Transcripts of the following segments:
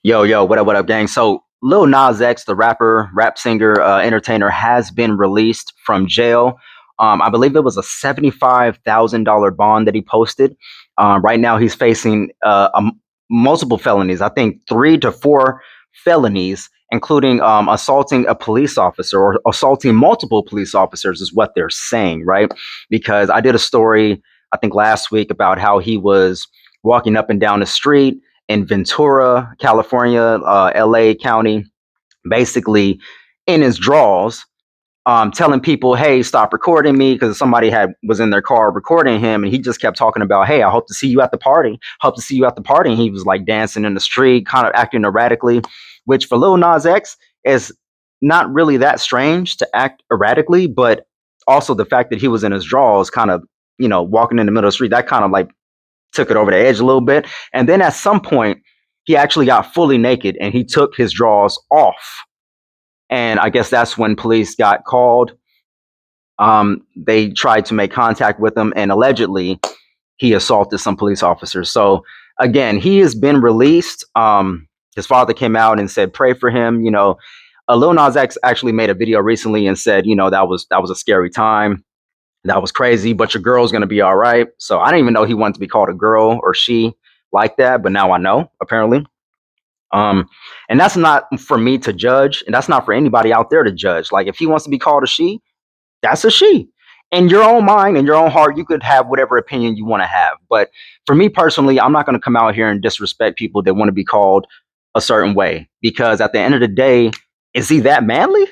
Yo, what up, gang? So, Lil Nas X, the rapper, rap singer, entertainer, has been released from jail. I believe it was a $75,000 bond that he posted. Right now, he's facing multiple felonies. I think 3 to 4 felonies, including assaulting a police officer or assaulting multiple police officers, is what they're saying, right? Because I did a story, I think last week, about how he was walking up and down the street in Ventura, California, LA County, basically in his drawers, telling people, "Hey, stop recording me," because somebody had was in their car recording him, and he just kept talking about, "Hey, I hope to see you at the party. Hope to see you at the party." And he was like dancing in the street, kind of acting erratically, which for Lil Nas X is not really that strange to act erratically, but also the fact that he was in his drawers, kind of, walking in the middle of the street, that kind of like took it over the edge a little bit. And then at some point, he actually got fully naked and he took his drawers off. And I guess that's when police got called. They tried to make contact with him, and allegedly he assaulted some police officers. So again, he has been released. His father came out and said, "Pray for him." Lil Nas X actually made a video recently and said, that was a scary time. That was crazy, but your girl's gonna be all right. So I didn't even know he wanted to be called a girl or she like that, but now I know, apparently. Um, and that's not for me to judge, and that's not for anybody out there to judge. Like, if he wants to be called a she, that's a she. In your own mind, in your own heart, you could have whatever opinion you want to have. But for me personally, I'm not gonna come out here and disrespect people that want to be called a certain way, because at the end of the day, is he that manly?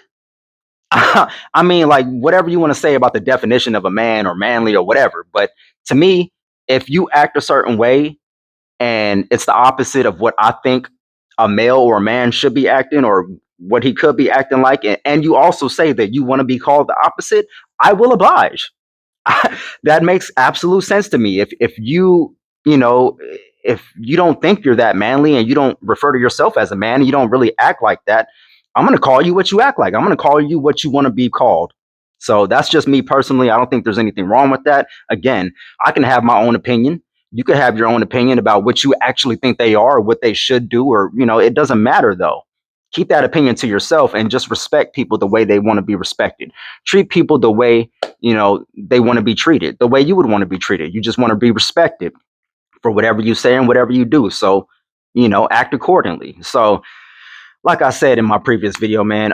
I mean, like, whatever you want to say about the definition of a man or manly or whatever, but to me, if you act a certain way and it's the opposite of what I think a male or a man should be acting, or what he could be acting like, and you also say that you want to be called the opposite, I will oblige. That makes absolute sense to me. If you know if you don't think you're that manly and you don't refer to yourself as a man and you don't really act like that, I'm going to call you what you act like. I'm going to call you what you want to be called. So that's just me personally. I don't think there's anything wrong with that. Again, I can have my own opinion. You could have your own opinion about what you actually think they are, or what they should do, or it doesn't matter though. Keep that opinion to yourself and just respect people the way they want to be respected. Treat people the way they want to be treated, the way you would want to be treated. You just want to be respected for whatever you say and whatever you do. So, act accordingly. So, like I said in my previous video, man,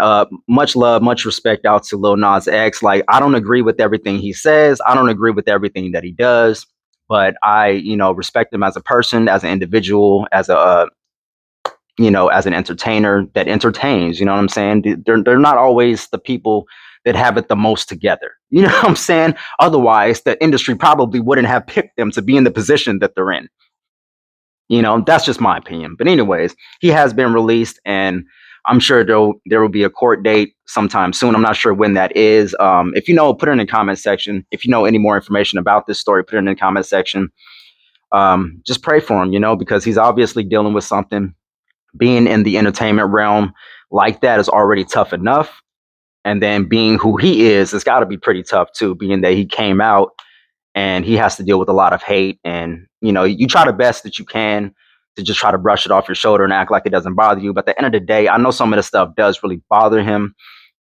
much love, much respect out to Lil Nas X. Like, I don't agree with everything he says. I don't agree with everything that he does, but I, respect him as a person, as an individual, as as an entertainer that entertains. You know what I'm saying? They're not always the people that have it the most together. You know what I'm saying? Otherwise, the industry probably wouldn't have picked them to be in the position that they're in. That's just my opinion. But anyways, he has been released, and I'm sure there will be a court date sometime soon. I'm not sure when that is. If you know, put it in the comment section. If you know any more information about this story, put it in the comment section. Just pray for him, because he's obviously dealing with something. Being in the entertainment realm like that is already tough enough. And then being who he is, it's got to be pretty tough too, being that he came out and he has to deal with a lot of hate. And you try the best that you can to just try to brush it off your shoulder and act like it doesn't bother you, but at the end of the day, I know some of the stuff does really bother him.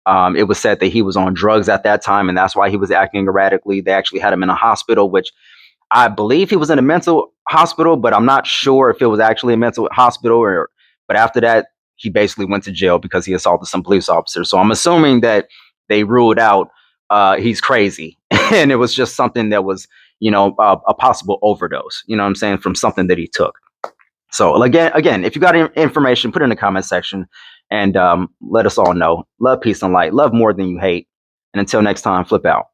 It was said that he was on drugs at that time, and that's why he was acting erratically. They actually had him in a hospital, which I believe he was in a mental hospital, but I'm not sure if it was actually a mental hospital. But after that, he basically went to jail because he assaulted some police officers. So I'm assuming that they ruled out he's crazy, and it was just something that was, a possible overdose. You know what I'm saying, from something that he took. So again, if you got information, put it in the comment section, and let us all know. Love, peace, and light. Love more than you hate. And until next time, flip out.